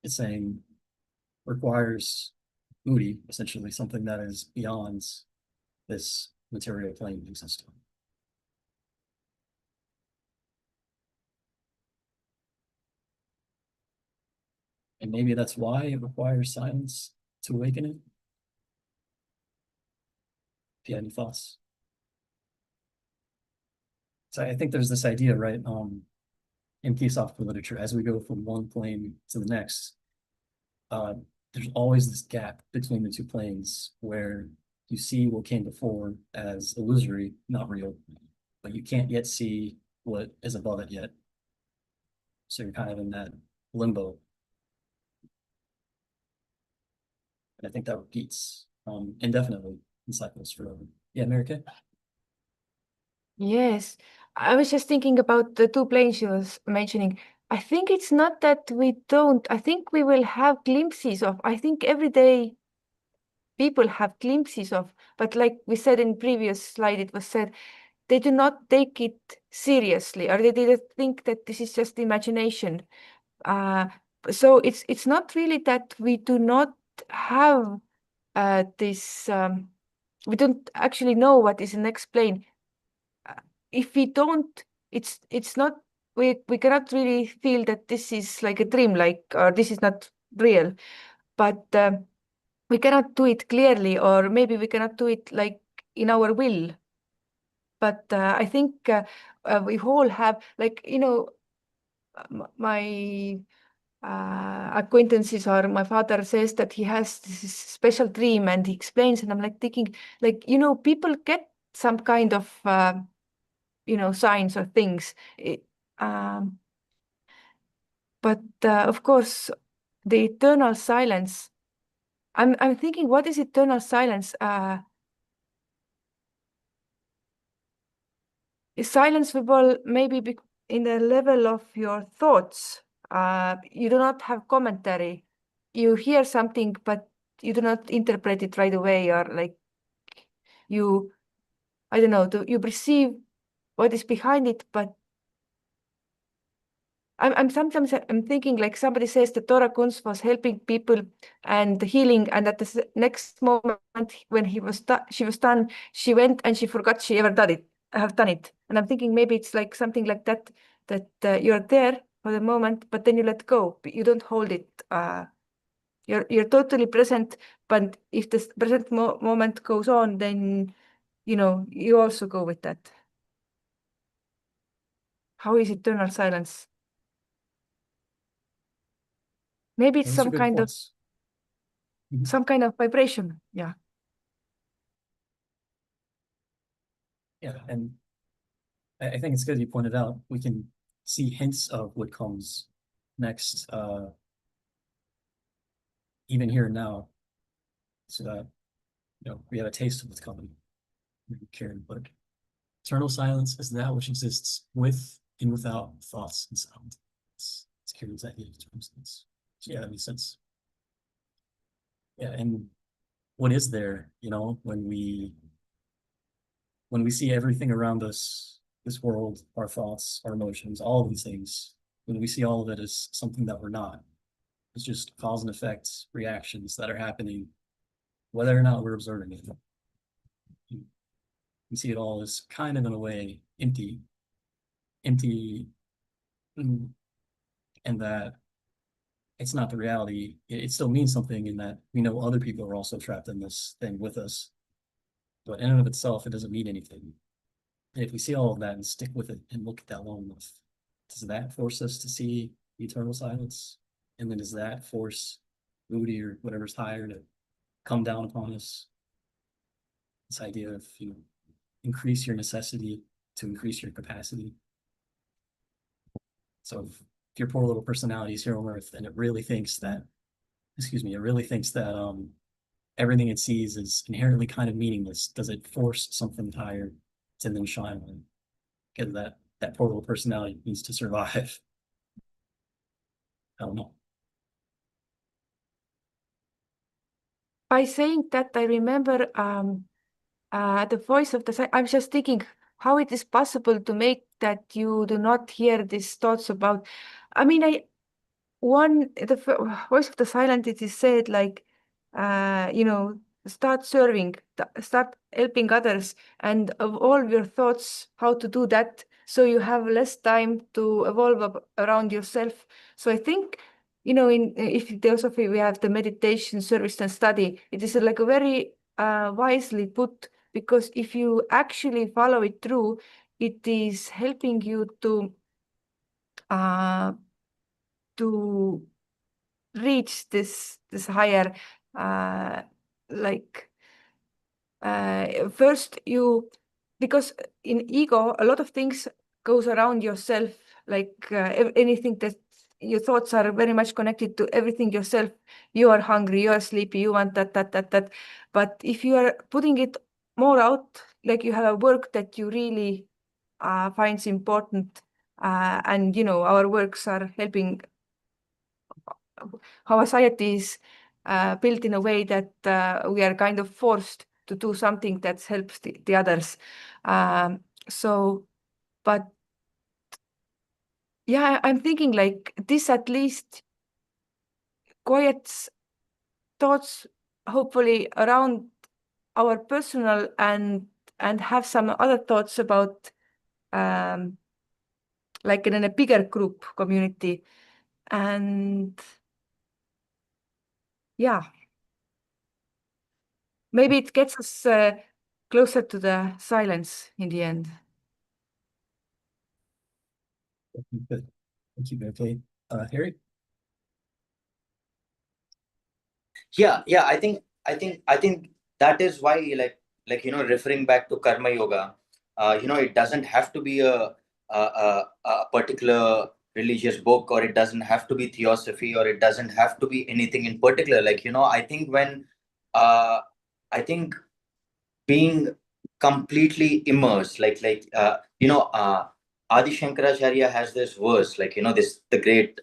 is saying requires Moody, essentially something that is beyond this material plane system. And maybe that's why it requires silence to awaken it. If you have any thoughts. So I think there's this idea, right, in Theosophical literature, as we go from one plane to the next, there's always this gap between the two planes where you see what came before as illusory, not real, but you can't yet see what is above it yet. So you're kind of in that limbo. And I think that repeats indefinitely in cycles forever. Yeah, Mary Kay? Yes, I was just thinking about the two planes she was mentioning. I think it's not that we don't, I think we will have glimpses of, I think every day people have glimpses of, but like we said in previous slide, it was said, they do not take it seriously, or they didn't think that this is just imagination. So it's not really that we do not have this, we don't actually know what is the next plane. If we don't, it's not, we cannot really feel that this is like a dream, like, or this is not real, but we cannot do it clearly, or maybe we cannot do it like in our will. But I think we all have, like, my acquaintances, or my father says that he has this special dream and he explains, and I'm like thinking, like, people get some kind of signs or things. But of course, the eternal silence. I'm thinking, what is eternal silence? Silence will maybe be in the level of your thoughts. You do not have commentary. You hear something, but you do not interpret it right away, or like you, I don't know, you perceive what is behind it, but I'm sometimes I'm thinking, like, somebody says that Dora Kunz was helping people and healing, and at the next moment when she was done, she went and she forgot she ever done it. Have done it, and I'm thinking maybe it's like something like that. That you're there for the moment, but then you let go. You don't hold it. You're totally present, but if the present moment goes on, then you also go with that. How is eternal silence? Maybe it's Those are good points. Mhm. some kind of vibration. Yeah. Yeah, and I think it's good you pointed out, we can see hints of what comes next, even here and now, so that, we have a taste of what's coming. Karen, but eternal silence is that which exists with and without thoughts and sound. It's Karen's idea of eternal silence. So yeah, that makes sense. Yeah, and what is there, when we see everything around us, this world, our thoughts, our emotions, all of these things, when we see all of it as something that we're not, it's just cause and effect reactions that are happening, whether or not we're observing it. We see it all as kind of, in a way, empty, mm, and that it's not the reality. It still means something in that we know other people are also trapped in this thing with us, but in and of itself, it doesn't mean anything. And if we see all of that and stick with it and look at that long enough, does that force us to see eternal silence? And then does that force Moody or whatever's higher to come down upon us? This idea of, increase your necessity to increase your capacity. So if your poor little personality is here on Earth and it really thinks that, everything it sees is inherently kind of meaningless, does it force something higher to then shine on? Because that poor little personality needs to survive. I don't know. By saying that, I remember the voice of the. I'm just thinking how it is possible to make that you do not hear these thoughts about. I mean, voice of the silent, it is said like, start serving, start helping others, and evolve your thoughts how to do that, so you have less time to evolve around yourself. So I think, if Theosophy, we have the meditation, service, and study. It is like a very wisely put, because if you actually follow it through, it is helping you to reach this higher, like first because in ego a lot of things goes around yourself, like anything that your thoughts are very much connected to everything yourself. You are hungry, you are sleepy, you want that. But if you are putting it more out, like you have a work that you really finds important, and our works are helping how society is built in a way that we are kind of forced to do something that helps the others. So, but yeah, I'm thinking like this at least quiets thoughts, hopefully around our personal, and have some other thoughts about like in a bigger group community. And yeah, maybe it gets us closer to the silence in the end. Good. Thank you, okay. Harry? Yeah, I think that is why, referring back to karma yoga, it doesn't have to be a particular religious book, or it doesn't have to be theosophy, or it doesn't have to be anything in particular. I think when I think being completely immersed, Adi Shankaracharya has this verse, the great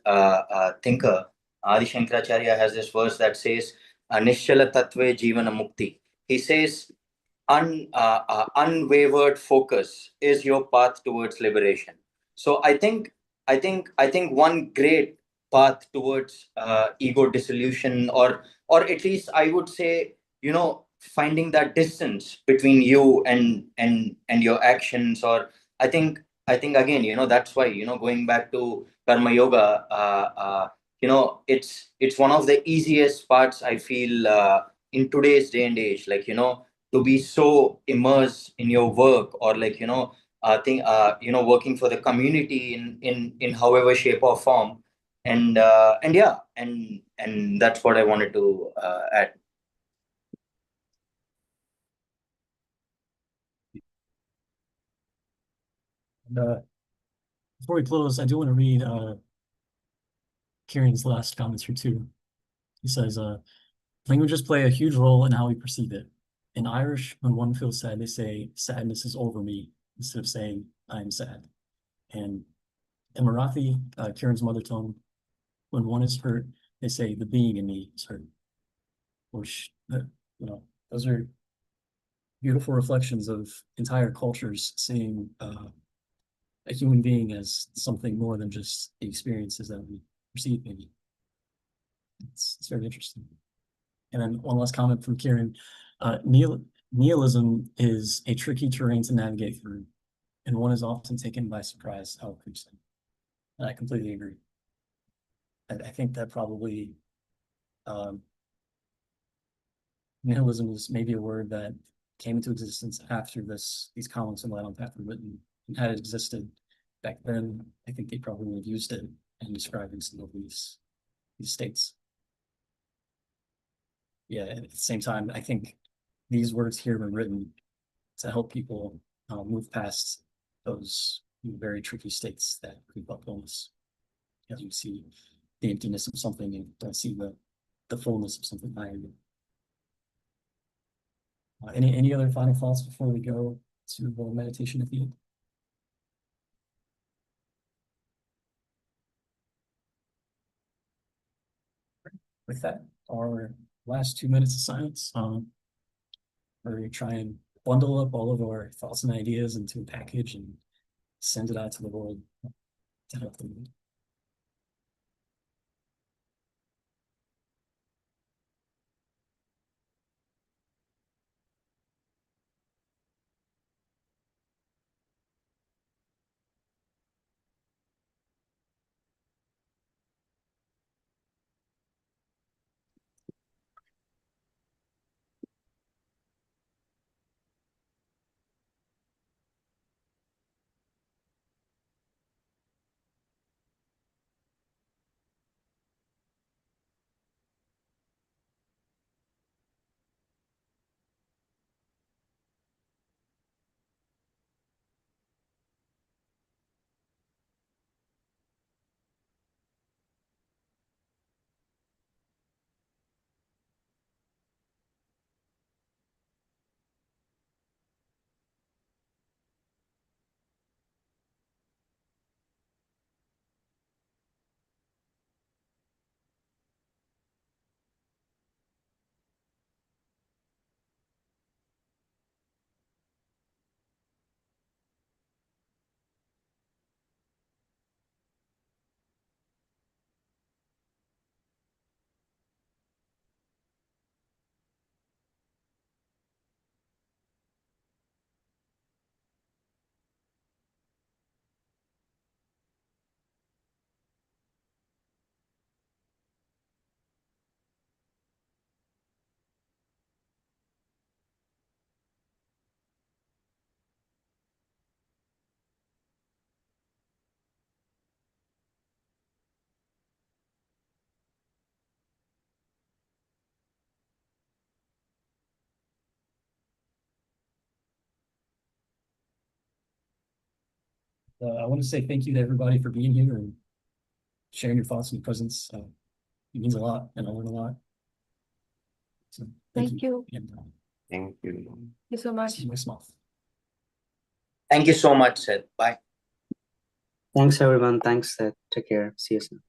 thinker Adi Shankaracharya has this verse that says, Nishala Tattve Jivana Mukti. He says, unwavered focus is your path towards liberation. So I think one great path towards ego dissolution, or at least I would say, finding that distance between you and your actions. Or I think again, that's why, going back to karma yoga, it's one of the easiest parts, I feel, in today's day and age, to be so immersed in your work, or working for the community in however shape or form. And yeah, and that's what I wanted to add. And, before we close, I do want to read Kieran's last comments here too. He says, languages play a huge role in how we perceive it. In Irish, when one feels sad, they say, sadness is over me, instead of saying, I'm sad. And in Marathi, Kieran's mother tongue, when one is hurt, they say, the being in me is hurt. Which, those are beautiful reflections of entire cultures seeing a human being as something more than just the experiences that we perceive, maybe. It's very interesting. And then one last comment from Kieran. Nihilism is a tricky terrain to navigate through, and one is often taken by surprise how it creeps in. And I completely agree. I think that probably nihilism is maybe a word that came into existence after these comments in Light on Path were written. And had it existed back then, I think they probably would have used it in describing some of these states. Yeah, at the same time, I think these words here were written to help people move past those very tricky states that creep up on us. As you see the emptiness of something and don't see the fullness of something higher. Any other final thoughts before we go to the meditation at the end? With that, our last 2 minutes of silence, where we try and bundle up all of our thoughts and ideas into a package and send it out to the world to help them. I want to say thank you to everybody for being here and sharing your thoughts and your presence. It means a lot, and I learn a lot. So Thank you. And, Thank you. Thank you so much. see you next month. Thank you so much, Seth. Bye. Thanks, everyone. Thanks, Seth. Take care. See you soon.